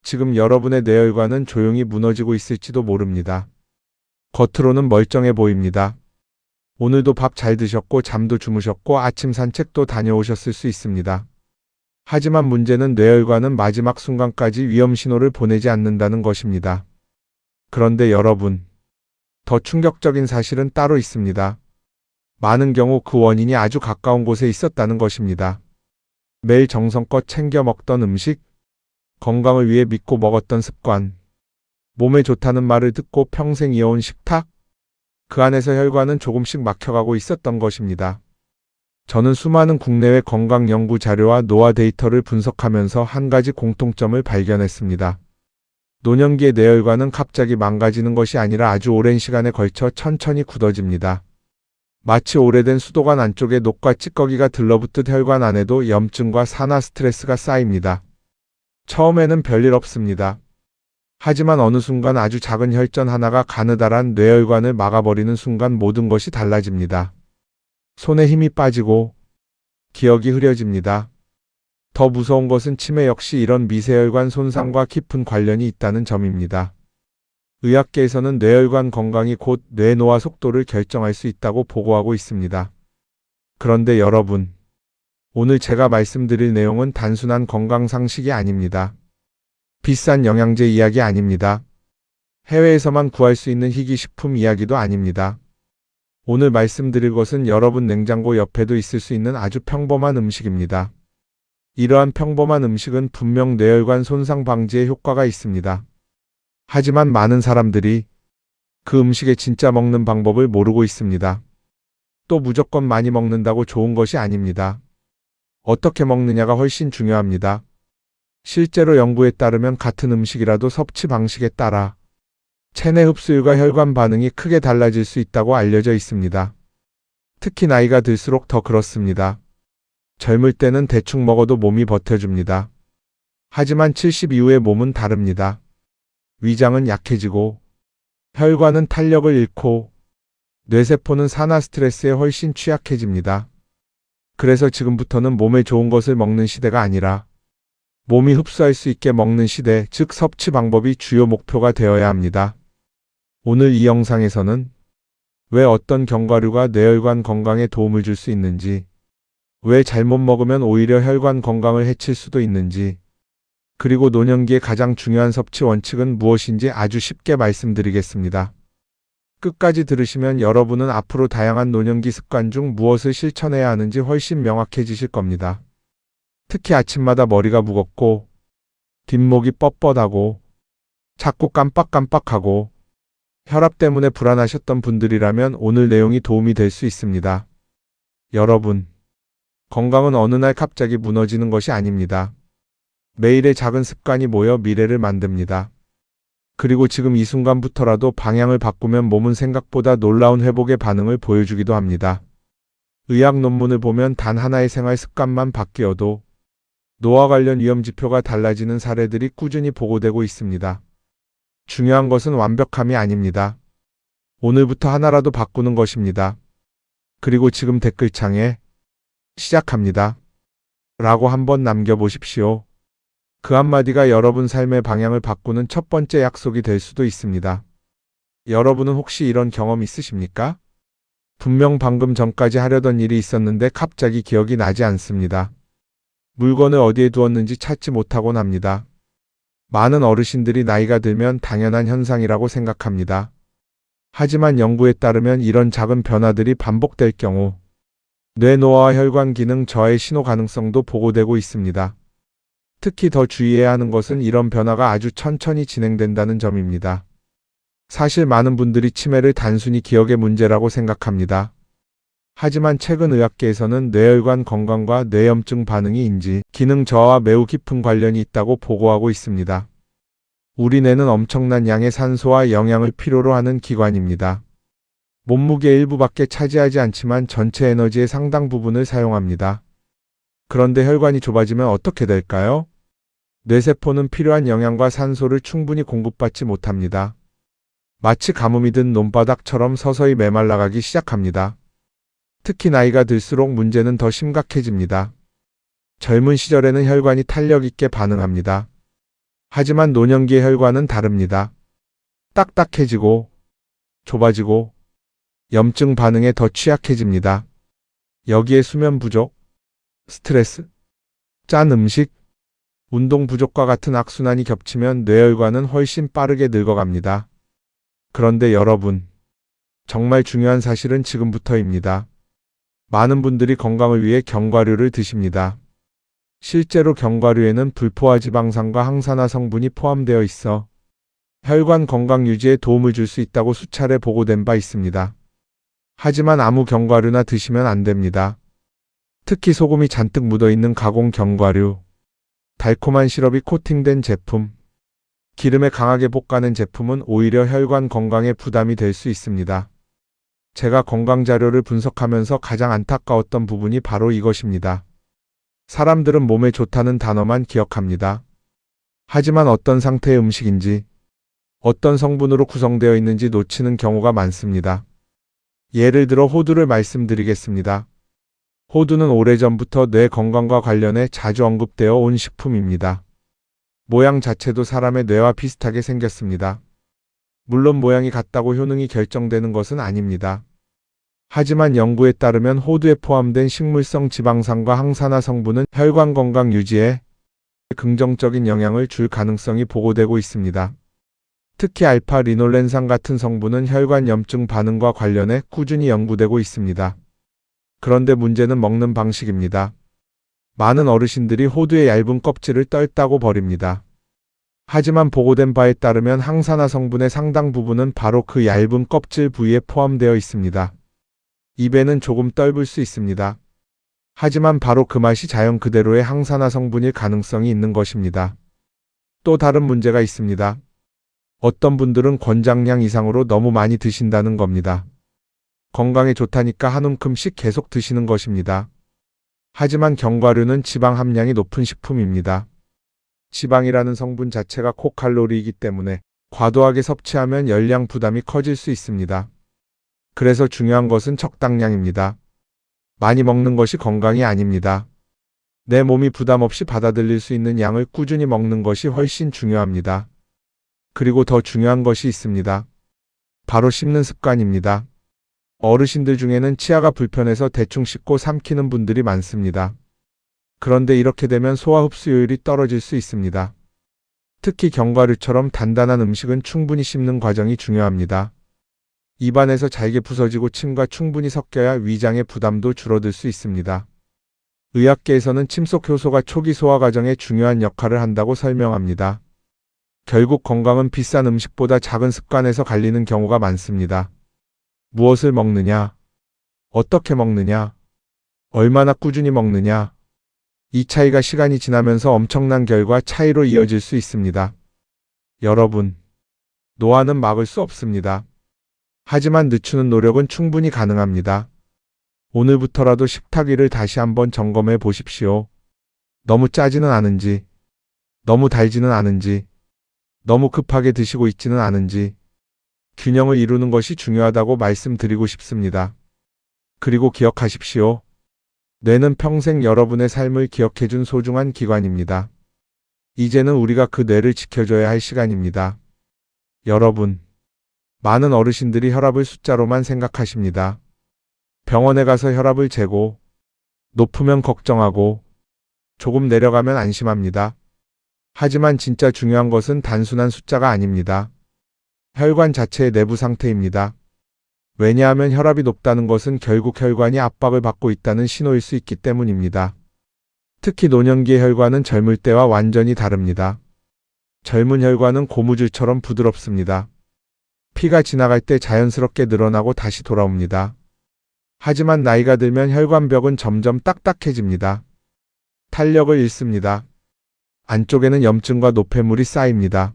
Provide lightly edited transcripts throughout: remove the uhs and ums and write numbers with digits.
지금 여러분의 뇌혈관은 조용히 무너지고 있을지도 모릅니다. 겉으로는 멀쩡해 보입니다. 오늘도 밥 잘 드셨고 잠도 주무셨고 아침 산책도 다녀오셨을 수 있습니다. 하지만 문제는 뇌혈관은 마지막 순간까지 위험 신호를 보내지 않는다는 것입니다. 그런데 여러분, 더 충격적인 사실은 따로 있습니다. 많은 경우 그 원인이 아주 가까운 곳에 있었다는 것입니다. 매일 정성껏 챙겨 먹던 음식, 건강을 위해 믿고 먹었던 습관, 몸에 좋다는 말을 듣고 평생 이어온 식탁, 그 안에서 혈관은 조금씩 막혀가고 있었던 것입니다. 저는 수많은 국내외 건강 연구 자료와 노화 데이터를 분석하면서 한 가지 공통점을 발견했습니다. 노년기의 뇌혈관은 갑자기 망가지는 것이 아니라 아주 오랜 시간에 걸쳐 천천히 굳어집니다. 마치 오래된 수도관 안쪽에 녹과 찌꺼기가 들러붙듯 혈관 안에도 염증과 산화 스트레스가 쌓입니다. 처음에는 별일 없습니다. 하지만 어느 순간 아주 작은 혈전 하나가 가느다란 뇌혈관을 막아버리는 순간 모든 것이 달라집니다. 손에 힘이 빠지고 기억이 흐려집니다. 더 무서운 것은 치매 역시 이런 미세혈관 손상과 깊은 관련이 있다는 점입니다. 의학계에서는 뇌혈관 건강이 곧 뇌노화 속도를 결정할 수 있다고 보고하고 있습니다. 그런데 여러분, 오늘 제가 말씀드릴 내용은 단순한 건강 상식이 아닙니다. 비싼 영양제 이야기 아닙니다. 해외에서만 구할 수 있는 희귀식품 이야기도 아닙니다. 오늘 말씀드릴 것은 여러분 냉장고 옆에도 있을 수 있는 아주 평범한 음식입니다. 이러한 평범한 음식은 분명 뇌혈관 손상 방지에 효과가 있습니다. 하지만 많은 사람들이 그 음식의 진짜 먹는 방법을 모르고 있습니다. 또 무조건 많이 먹는다고 좋은 것이 아닙니다. 어떻게 먹느냐가 훨씬 중요합니다. 실제로 연구에 따르면 같은 음식이라도 섭취 방식에 따라 체내 흡수율과 혈관 반응이 크게 달라질 수 있다고 알려져 있습니다. 특히 나이가 들수록 더 그렇습니다. 젊을 때는 대충 먹어도 몸이 버텨줍니다. 하지만 70 이후의 몸은 다릅니다. 위장은 약해지고 혈관은 탄력을 잃고 뇌세포는 산화 스트레스에 훨씬 취약해집니다. 그래서 지금부터는 몸에 좋은 것을 먹는 시대가 아니라 몸이 흡수할 수 있게 먹는 시대, 즉 섭취 방법이 주요 목표가 되어야 합니다. 오늘 이 영상에서는 왜 어떤 견과류가 뇌혈관 건강에 도움을 줄 수 있는지, 왜 잘못 먹으면 오히려 혈관 건강을 해칠 수도 있는지, 그리고 노년기의 가장 중요한 섭취 원칙은 무엇인지 아주 쉽게 말씀드리겠습니다. 끝까지 들으시면 여러분은 앞으로 다양한 노년기 습관 중 무엇을 실천해야 하는지 훨씬 명확해지실 겁니다. 특히 아침마다 머리가 무겁고 뒷목이 뻣뻣하고 자꾸 깜빡깜빡하고 혈압 때문에 불안하셨던 분들이라면 오늘 내용이 도움이 될 수 있습니다. 여러분, 건강은 어느 날 갑자기 무너지는 것이 아닙니다. 매일의 작은 습관이 모여 미래를 만듭니다. 그리고 지금 이 순간부터라도 방향을 바꾸면 몸은 생각보다 놀라운 회복의 반응을 보여주기도 합니다. 의학 논문을 보면 단 하나의 생활 습관만 바뀌어도 노화 관련 위험 지표가 달라지는 사례들이 꾸준히 보고되고 있습니다. 중요한 것은 완벽함이 아닙니다. 오늘부터 하나라도 바꾸는 것입니다. 그리고 지금 댓글창에 시작합니다 라고 한번 남겨보십시오. 그 한마디가 여러분 삶의 방향을 바꾸는 첫 번째 약속이 될 수도 있습니다. 여러분은 혹시 이런 경험 있으십니까? 분명 방금 전까지 하려던 일이 있었는데 갑자기 기억이 나지 않습니다. 물건을 어디에 두었는지 찾지 못하곤 합니다. 많은 어르신들이 나이가 들면 당연한 현상이라고 생각합니다. 하지만 연구에 따르면 이런 작은 변화들이 반복될 경우 뇌노화와 혈관 기능 저하의 신호 가능성도 보고되고 있습니다. 특히 더 주의해야 하는 것은 이런 변화가 아주 천천히 진행된다는 점입니다. 사실 많은 분들이 치매를 단순히 기억의 문제라고 생각합니다. 하지만 최근 의학계에서는 뇌혈관 건강과 뇌염증 반응이 인지, 기능 저하와 매우 깊은 관련이 있다고 보고하고 있습니다. 우리 뇌는 엄청난 양의 산소와 영양을 필요로 하는 기관입니다. 몸무게의 일부밖에 차지하지 않지만 전체 에너지의 상당 부분을 사용합니다. 그런데 혈관이 좁아지면 어떻게 될까요? 뇌세포는 필요한 영양과 산소를 충분히 공급받지 못합니다. 마치 가뭄이 든 논바닥처럼 서서히 메말라가기 시작합니다. 특히 나이가 들수록 문제는 더 심각해집니다. 젊은 시절에는 혈관이 탄력 있게 반응합니다. 하지만 노년기의 혈관은 다릅니다. 딱딱해지고 좁아지고 염증 반응에 더 취약해집니다. 여기에 수면 부족, 스트레스, 짠 음식, 운동 부족과 같은 악순환이 겹치면 뇌혈관은 훨씬 빠르게 늙어갑니다. 그런데 여러분, 정말 중요한 사실은 지금부터입니다. 많은 분들이 건강을 위해 견과류를 드십니다. 실제로 견과류에는 불포화 지방산과 항산화 성분이 포함되어 있어 혈관 건강 유지에 도움을 줄 수 있다고 수차례 보고된 바 있습니다. 하지만 아무 견과류나 드시면 안 됩니다. 특히 소금이 잔뜩 묻어있는 가공 견과류, 달콤한 시럽이 코팅된 제품, 기름에 강하게 볶아낸 제품은 오히려 혈관 건강에 부담이 될 수 있습니다. 제가 건강 자료를 분석하면서 가장 안타까웠던 부분이 바로 이것입니다. 사람들은 몸에 좋다는 단어만 기억합니다. 하지만 어떤 상태의 음식인지, 어떤 성분으로 구성되어 있는지 놓치는 경우가 많습니다. 예를 들어 호두를 말씀드리겠습니다. 호두는 오래전부터 뇌 건강과 관련해 자주 언급되어 온 식품입니다. 모양 자체도 사람의 뇌와 비슷하게 생겼습니다. 물론 모양이 같다고 효능이 결정되는 것은 아닙니다. 하지만 연구에 따르면 호두에 포함된 식물성 지방산과 항산화 성분은 혈관 건강 유지에 긍정적인 영향을 줄 가능성이 보고되고 있습니다. 특히 알파 리놀렌산 같은 성분은 혈관 염증 반응과 관련해 꾸준히 연구되고 있습니다. 그런데 문제는 먹는 방식입니다. 많은 어르신들이 호두의 얇은 껍질을 떨다고 버립니다. 하지만 보고된 바에 따르면 항산화 성분의 상당 부분은 바로 그 얇은 껍질 부위에 포함되어 있습니다. 입에는 조금 떫을 수 있습니다. 하지만 바로 그 맛이 자연 그대로의 항산화 성분일 가능성이 있는 것입니다. 또 다른 문제가 있습니다. 어떤 분들은 권장량 이상으로 너무 많이 드신다는 겁니다. 건강에 좋다니까 한 움큼씩 계속 드시는 것입니다. 하지만 견과류는 지방 함량이 높은 식품입니다. 지방이라는 성분 자체가 고칼로리이기 때문에 과도하게 섭취하면 열량 부담이 커질 수 있습니다. 그래서 중요한 것은 적당량입니다. 많이 먹는 것이 건강이 아닙니다. 내 몸이 부담 없이 받아들일 수 있는 양을 꾸준히 먹는 것이 훨씬 중요합니다. 그리고 더 중요한 것이 있습니다. 바로 씹는 습관입니다. 어르신들 중에는 치아가 불편해서 대충 씹고 삼키는 분들이 많습니다. 그런데 이렇게 되면 소화 흡수율이 떨어질 수 있습니다. 특히 견과류처럼 단단한 음식은 충분히 씹는 과정이 중요합니다. 입안에서 잘게 부서지고 침과 충분히 섞여야 위장의 부담도 줄어들 수 있습니다. 의학계에서는 침속 효소가 초기 소화 과정에 중요한 역할을 한다고 설명합니다. 결국 건강은 비싼 음식보다 작은 습관에서 갈리는 경우가 많습니다. 무엇을 먹느냐, 어떻게 먹느냐, 얼마나 꾸준히 먹느냐, 이 차이가 시간이 지나면서 엄청난 결과 차이로 이어질 수 있습니다. 여러분, 노화는 막을 수 없습니다. 하지만 늦추는 노력은 충분히 가능합니다. 오늘부터라도 식탁 위를 다시 한번 점검해 보십시오. 너무 짜지는 않은지, 너무 달지는 않은지, 너무 급하게 드시고 있지는 않은지, 균형을 이루는 것이 중요하다고 말씀드리고 싶습니다. 그리고 기억하십시오. 뇌는 평생 여러분의 삶을 기억해준 소중한 기관입니다. 이제는 우리가 그 뇌를 지켜줘야 할 시간입니다. 여러분, 많은 어르신들이 혈압을 숫자로만 생각하십니다. 병원에 가서 혈압을 재고, 높으면 걱정하고, 조금 내려가면 안심합니다. 하지만 진짜 중요한 것은 단순한 숫자가 아닙니다. 혈관 자체의 내부 상태입니다. 왜냐하면 혈압이 높다는 것은 결국 혈관이 압박을 받고 있다는 신호일 수 있기 때문입니다. 특히 노년기의 혈관은 젊을 때와 완전히 다릅니다. 젊은 혈관은 고무줄처럼 부드럽습니다. 피가 지나갈 때 자연스럽게 늘어나고 다시 돌아옵니다. 하지만 나이가 들면 혈관벽은 점점 딱딱해집니다. 탄력을 잃습니다. 안쪽에는 염증과 노폐물이 쌓입니다.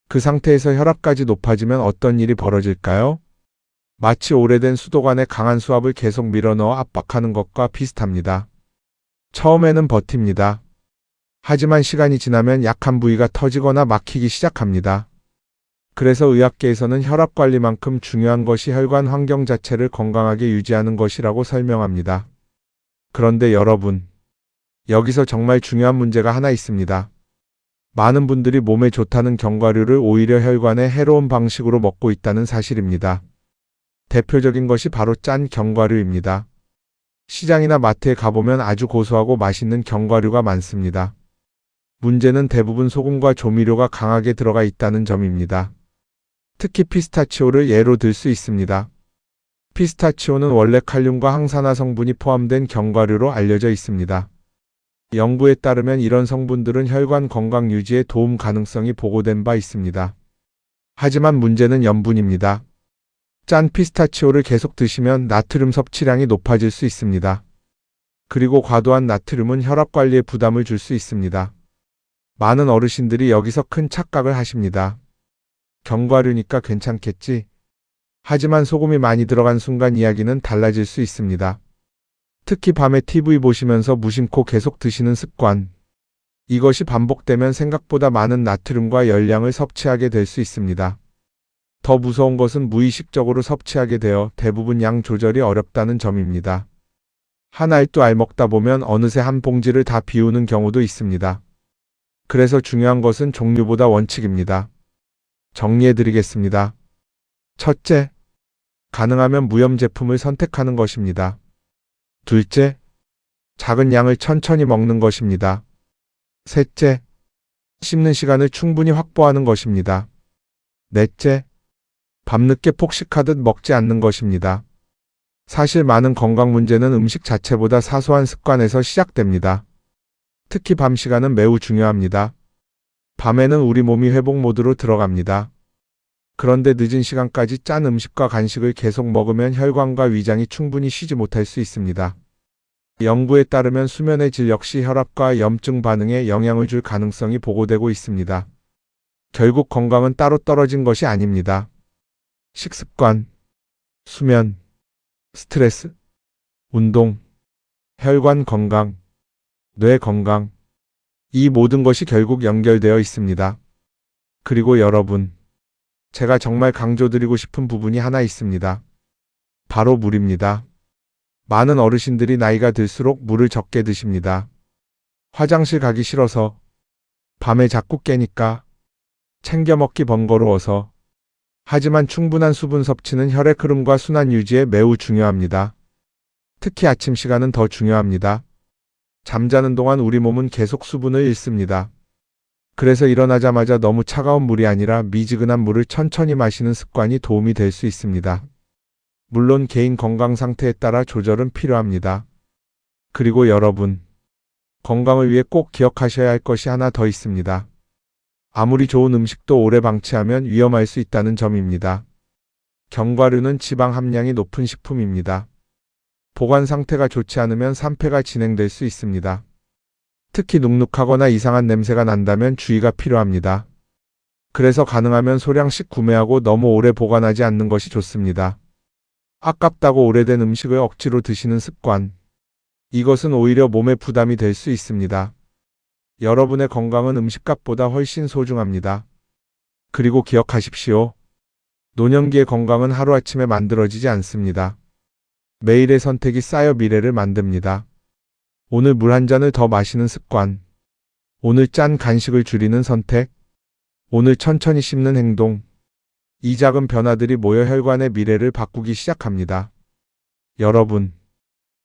그 상태에서 혈압까지 높아지면 어떤 일이 벌어질까요? 마치 오래된 수도관에 강한 수압을 계속 밀어넣어 압박하는 것과 비슷합니다. 처음에는 버팁니다. 하지만 시간이 지나면 약한 부위가 터지거나 막히기 시작합니다. 그래서 의학계에서는 혈압 관리만큼 중요한 것이 혈관 환경 자체를 건강하게 유지하는 것이라고 설명합니다. 그런데 여러분, 여기서 정말 중요한 문제가 하나 있습니다. 많은 분들이 몸에 좋다는 견과류를 오히려 혈관에 해로운 방식으로 먹고 있다는 사실입니다. 대표적인 것이 바로 짠 견과류입니다. 시장이나 마트에 가보면 아주 고소하고 맛있는 견과류가 많습니다. 문제는 대부분 소금과 조미료가 강하게 들어가 있다는 점입니다. 특히 피스타치오를 예로 들 수 있습니다. 피스타치오는 원래 칼륨과 항산화 성분이 포함된 견과류로 알려져 있습니다. 연구에 따르면 이런 성분들은 혈관 건강 유지에 도움 가능성이 보고된 바 있습니다. 하지만 문제는 염분입니다. 짠 피스타치오를 계속 드시면 나트륨 섭취량이 높아질 수 있습니다. 그리고 과도한 나트륨은 혈압 관리에 부담을 줄 수 있습니다. 많은 어르신들이 여기서 큰 착각을 하십니다. 견과류니까 괜찮겠지. 하지만 소금이 많이 들어간 순간 이야기는 달라질 수 있습니다. 특히 밤에 TV 보시면서 무심코 계속 드시는 습관. 이것이 반복되면 생각보다 많은 나트륨과 열량을 섭취하게 될 수 있습니다. 더 무서운 것은 무의식적으로 섭취하게 되어 대부분 양 조절이 어렵다는 점입니다. 한 알 두 알 먹다 보면 어느새 한 봉지를 다 비우는 경우도 있습니다. 그래서 중요한 것은 종류보다 원칙입니다. 정리해드리겠습니다. 첫째, 가능하면 무염 제품을 선택하는 것입니다. 둘째, 작은 양을 천천히 먹는 것입니다. 셋째, 씹는 시간을 충분히 확보하는 것입니다. 넷째, 밤늦게 폭식하듯 먹지 않는 것입니다. 사실 많은 건강 문제는 음식 자체보다 사소한 습관에서 시작됩니다. 특히 밤 시간은 매우 중요합니다. 밤에는 우리 몸이 회복 모드로 들어갑니다. 그런데 늦은 시간까지 짠 음식과 간식을 계속 먹으면 혈관과 위장이 충분히 쉬지 못할 수 있습니다. 연구에 따르면 수면의 질 역시 혈압과 염증 반응에 영향을 줄 가능성이 보고되고 있습니다. 결국 건강은 따로 떨어진 것이 아닙니다. 식습관, 수면, 스트레스, 운동, 혈관 건강, 뇌 건강, 이 모든 것이 결국 연결되어 있습니다. 그리고 여러분, 제가 정말 강조드리고 싶은 부분이 하나 있습니다. 바로 물입니다. 많은 어르신들이 나이가 들수록 물을 적게 드십니다. 화장실 가기 싫어서, 밤에 자꾸 깨니까, 챙겨 먹기 번거로워서. 하지만 충분한 수분 섭취는 혈액 흐름과 순환 유지에 매우 중요합니다. 특히 아침 시간은 더 중요합니다. 잠자는 동안 우리 몸은 계속 수분을 잃습니다. 그래서 일어나자마자 너무 차가운 물이 아니라 미지근한 물을 천천히 마시는 습관이 도움이 될 수 있습니다. 물론 개인 건강 상태에 따라 조절은 필요합니다. 그리고 여러분, 건강을 위해 꼭 기억하셔야 할 것이 하나 더 있습니다. 아무리 좋은 음식도 오래 방치하면 위험할 수 있다는 점입니다. 견과류는 지방 함량이 높은 식품입니다. 보관 상태가 좋지 않으면 산패가 진행될 수 있습니다. 특히 눅눅하거나 이상한 냄새가 난다면 주의가 필요합니다. 그래서 가능하면 소량씩 구매하고 너무 오래 보관하지 않는 것이 좋습니다. 아깝다고 오래된 음식을 억지로 드시는 습관. 이것은 오히려 몸에 부담이 될 수 있습니다. 여러분의 건강은 음식값보다 훨씬 소중합니다. 그리고 기억하십시오. 노년기의 건강은 하루아침에 만들어지지 않습니다. 매일의 선택이 쌓여 미래를 만듭니다. 오늘 물 한 잔을 더 마시는 습관. 오늘 짠 간식을 줄이는 선택. 오늘 천천히 씹는 행동. 이 작은 변화들이 모여 혈관의 미래를 바꾸기 시작합니다. 여러분,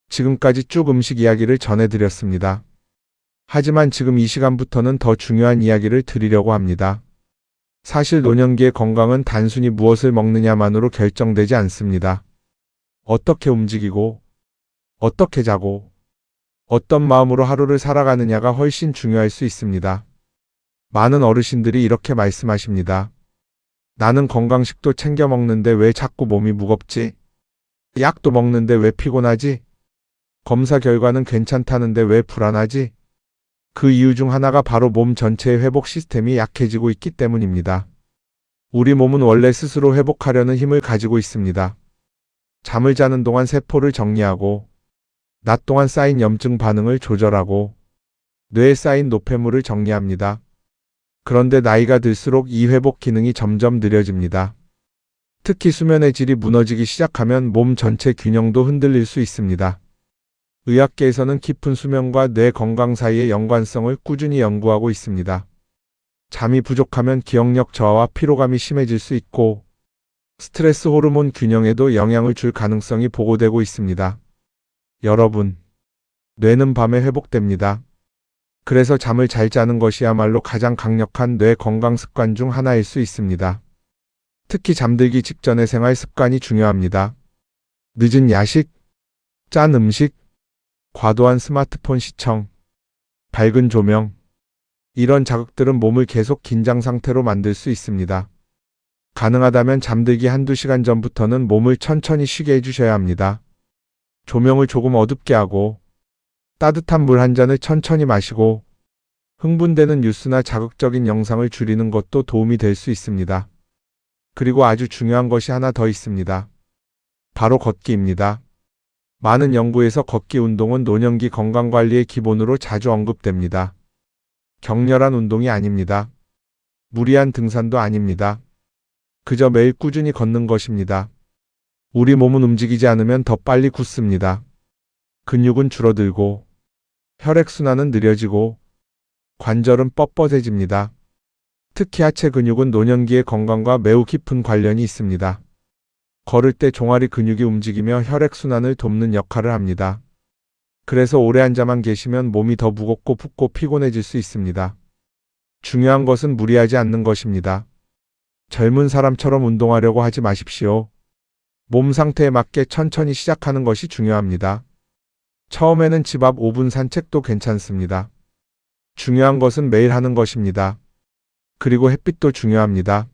지금까지 쭉 음식 이야기를 전해드렸습니다. 하지만 지금 이 시간부터는 더 중요한 이야기를 드리려고 합니다. 사실 노년기의 건강은 단순히 무엇을 먹느냐만으로 결정되지 않습니다. 어떻게 움직이고, 어떻게 자고, 어떤 마음으로 하루를 살아가느냐가 훨씬 중요할 수 있습니다. 많은 어르신들이 이렇게 말씀하십니다. 나는 건강식도 챙겨 먹는데 왜 자꾸 몸이 무겁지? 약도 먹는데 왜 피곤하지? 검사 결과는 괜찮다는데 왜 불안하지? 그 이유 중 하나가 바로 몸 전체의 회복 시스템이 약해지고 있기 때문입니다. 우리 몸은 원래 스스로 회복하려는 힘을 가지고 있습니다. 잠을 자는 동안 세포를 정리하고, 낮 동안 쌓인 염증 반응을 조절하고, 뇌에 쌓인 노폐물을 정리합니다. 그런데 나이가 들수록 이 회복 기능이 점점 느려집니다. 특히 수면의 질이 무너지기 시작하면 몸 전체 균형도 흔들릴 수 있습니다. 의학계에서는 깊은 수면과 뇌 건강 사이의 연관성을 꾸준히 연구하고 있습니다. 잠이 부족하면 기억력 저하와 피로감이 심해질 수 있고 스트레스 호르몬 균형에도 영향을 줄 가능성이 보고되고 있습니다. 여러분, 뇌는 밤에 회복됩니다. 그래서 잠을 잘 자는 것이야말로 가장 강력한 뇌 건강 습관 중 하나일 수 있습니다. 특히 잠들기 직전의 생활 습관이 중요합니다. 늦은 야식, 짠 음식, 과도한 스마트폰 시청, 밝은 조명, 이런 자극들은 몸을 계속 긴장 상태로 만들 수 있습니다. 가능하다면 잠들기 한두 시간 전부터는 몸을 천천히 쉬게 해주셔야 합니다. 조명을 조금 어둡게 하고 따뜻한 물 한 잔을 천천히 마시고 흥분되는 뉴스나 자극적인 영상을 줄이는 것도 도움이 될 수 있습니다. 그리고 아주 중요한 것이 하나 더 있습니다. 바로 걷기입니다. 많은 연구에서 걷기 운동은 노년기 건강관리의 기본으로 자주 언급됩니다. 격렬한 운동이 아닙니다. 무리한 등산도 아닙니다. 그저 매일 꾸준히 걷는 것입니다. 우리 몸은 움직이지 않으면 더 빨리 굳습니다. 근육은 줄어들고 혈액순환은 느려지고 관절은 뻣뻣해집니다. 특히 하체 근육은 노년기의 건강과 매우 깊은 관련이 있습니다. 걸을 때 종아리 근육이 움직이며 혈액순환을 돕는 역할을 합니다. 그래서 오래 앉아만 계시면 몸이 더 무겁고 붓고 피곤해질 수 있습니다. 중요한 것은 무리하지 않는 것입니다. 젊은 사람처럼 운동하려고 하지 마십시오. 몸 상태에 맞게 천천히 시작하는 것이 중요합니다. 처음에는 집 앞 5분 산책도 괜찮습니다. 중요한 것은 매일 하는 것입니다. 그리고 햇빛도 중요합니다.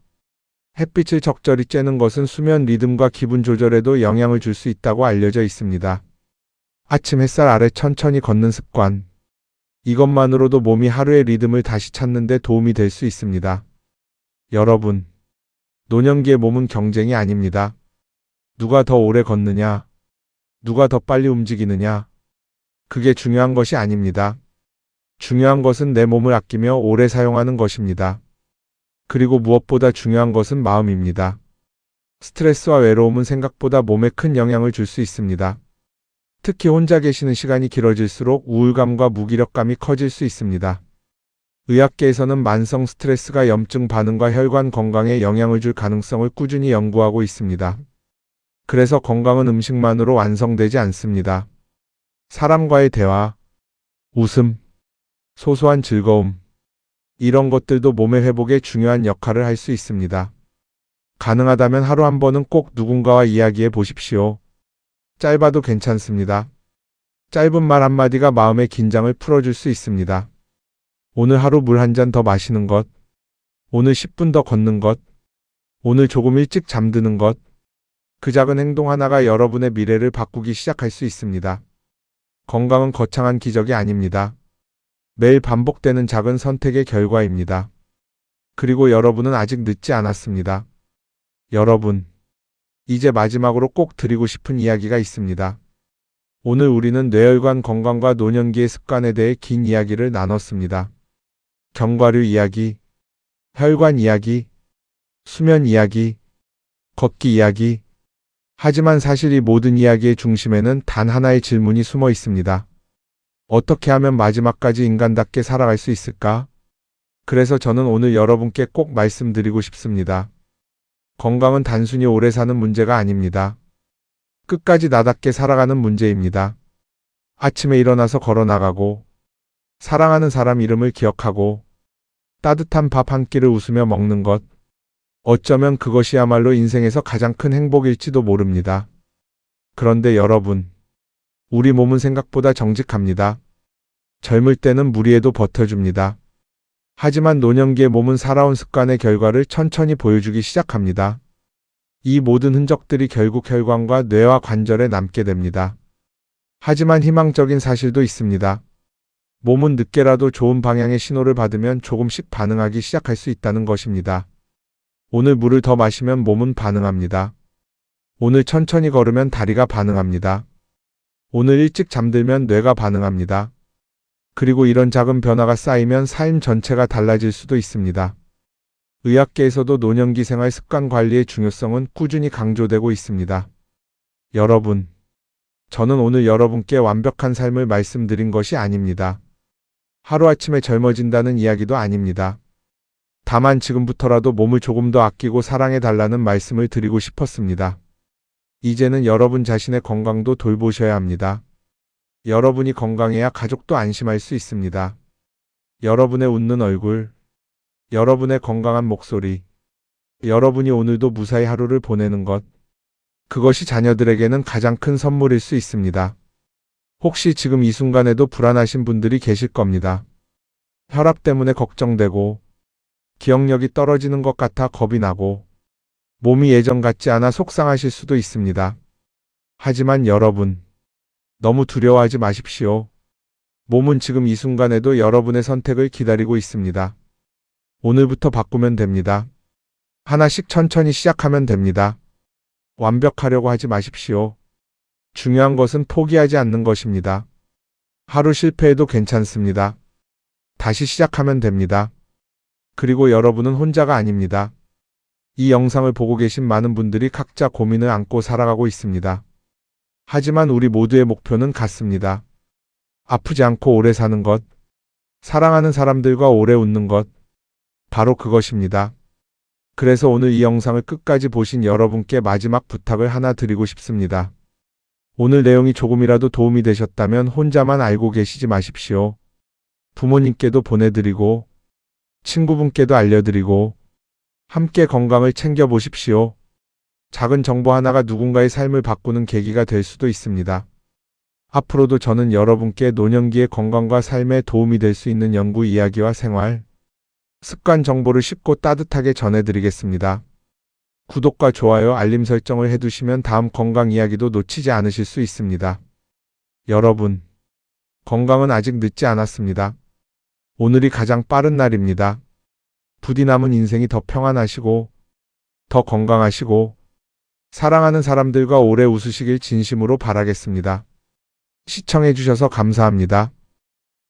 햇빛을 적절히 쬐는 것은 수면 리듬과 기분 조절에도 영향을 줄 수 있다고 알려져 있습니다. 아침 햇살 아래 천천히 걷는 습관. 이것만으로도 몸이 하루의 리듬을 다시 찾는 데 도움이 될 수 있습니다. 여러분, 노년기의 몸은 경쟁이 아닙니다. 누가 더 오래 걷느냐, 누가 더 빨리 움직이느냐, 그게 중요한 것이 아닙니다. 중요한 것은 내 몸을 아끼며 오래 사용하는 것입니다. 그리고 무엇보다 중요한 것은 마음입니다. 스트레스와 외로움은 생각보다 몸에 큰 영향을 줄 수 있습니다. 특히 혼자 계시는 시간이 길어질수록 우울감과 무기력감이 커질 수 있습니다. 의학계에서는 만성 스트레스가 염증 반응과 혈관 건강에 영향을 줄 가능성을 꾸준히 연구하고 있습니다. 그래서 건강은 음식만으로 완성되지 않습니다. 사람과의 대화, 웃음, 소소한 즐거움, 이런 것들도 몸의 회복에 중요한 역할을 할 수 있습니다. 가능하다면 하루 한 번은 꼭 누군가와 이야기해 보십시오. 짧아도 괜찮습니다. 짧은 말 한마디가 마음의 긴장을 풀어줄 수 있습니다. 오늘 하루 물 한 잔 더 마시는 것, 오늘 10분 더 걷는 것, 오늘 조금 일찍 잠드는 것, 그 작은 행동 하나가 여러분의 미래를 바꾸기 시작할 수 있습니다. 건강은 거창한 기적이 아닙니다. 매일 반복되는 작은 선택의 결과입니다. 그리고 여러분은 아직 늦지 않았습니다. 여러분, 이제 마지막으로 꼭 드리고 싶은 이야기가 있습니다. 오늘 우리는 뇌혈관 건강과 노년기의 습관에 대해 긴 이야기를 나눴습니다. 견과류 이야기, 혈관 이야기, 수면 이야기, 걷기 이야기. 하지만 사실 이 모든 이야기의 중심에는 단 하나의 질문이 숨어 있습니다. 어떻게 하면 마지막까지 인간답게 살아갈 수 있을까? 그래서 저는 오늘 여러분께 꼭 말씀드리고 싶습니다. 건강은 단순히 오래 사는 문제가 아닙니다. 끝까지 나답게 살아가는 문제입니다. 아침에 일어나서 걸어 나가고, 사랑하는 사람 이름을 기억하고, 따뜻한 밥 한 끼를 웃으며 먹는 것. 어쩌면 그것이야말로 인생에서 가장 큰 행복일지도 모릅니다. 그런데 여러분, 우리 몸은 생각보다 정직합니다. 젊을 때는 무리해도 버텨줍니다. 하지만 노년기의 몸은 살아온 습관의 결과를 천천히 보여주기 시작합니다. 이 모든 흔적들이 결국 혈관과 뇌와 관절에 남게 됩니다. 하지만 희망적인 사실도 있습니다. 몸은 늦게라도 좋은 방향의 신호를 받으면 조금씩 반응하기 시작할 수 있다는 것입니다. 오늘 물을 더 마시면 몸은 반응합니다. 오늘 천천히 걸으면 다리가 반응합니다. 오늘 일찍 잠들면 뇌가 반응합니다. 그리고 이런 작은 변화가 쌓이면 삶 전체가 달라질 수도 있습니다. 의학계에서도 노년기 생활 습관 관리의 중요성은 꾸준히 강조되고 있습니다. 여러분, 저는 오늘 여러분께 완벽한 삶을 말씀드린 것이 아닙니다. 하루아침에 젊어진다는 이야기도 아닙니다. 다만 지금부터라도 몸을 조금 더 아끼고 사랑해 달라는 말씀을 드리고 싶었습니다. 이제는 여러분 자신의 건강도 돌보셔야 합니다. 여러분이 건강해야 가족도 안심할 수 있습니다. 여러분의 웃는 얼굴, 여러분의 건강한 목소리, 여러분이 오늘도 무사히 하루를 보내는 것, 그것이 자녀들에게는 가장 큰 선물일 수 있습니다. 혹시 지금 이 순간에도 불안하신 분들이 계실 겁니다. 혈압 때문에 걱정되고, 기억력이 떨어지는 것 같아 겁이 나고, 몸이 예전 같지 않아 속상하실 수도 있습니다. 하지만 여러분, 너무 두려워하지 마십시오. 몸은 지금 이 순간에도 여러분의 선택을 기다리고 있습니다. 오늘부터 바꾸면 됩니다. 하나씩 천천히 시작하면 됩니다. 완벽하려고 하지 마십시오. 중요한 것은 포기하지 않는 것입니다. 하루 실패해도 괜찮습니다. 다시 시작하면 됩니다. 그리고 여러분은 혼자가 아닙니다. 이 영상을 보고 계신 많은 분들이 각자 고민을 안고 살아가고 있습니다. 하지만 우리 모두의 목표는 같습니다. 아프지 않고 오래 사는 것, 사랑하는 사람들과 오래 웃는 것, 바로 그것입니다. 그래서 오늘 이 영상을 끝까지 보신 여러분께 마지막 부탁을 하나 드리고 싶습니다. 오늘 내용이 조금이라도 도움이 되셨다면 혼자만 알고 계시지 마십시오. 부모님께도 보내드리고, 친구분께도 알려드리고, 함께 건강을 챙겨보십시오. 작은 정보 하나가 누군가의 삶을 바꾸는 계기가 될 수도 있습니다. 앞으로도 저는 여러분께 노년기의 건강과 삶에 도움이 될 수 있는 연구 이야기와 생활, 습관 정보를 쉽고 따뜻하게 전해드리겠습니다. 구독과 좋아요, 알림 설정을 해두시면 다음 건강 이야기도 놓치지 않으실 수 있습니다. 여러분, 건강은 아직 늦지 않았습니다. 오늘이 가장 빠른 날입니다. 부디 남은 인생이 더 평안하시고, 더 건강하시고, 사랑하는 사람들과 오래 웃으시길 진심으로 바라겠습니다. 시청해주셔서 감사합니다.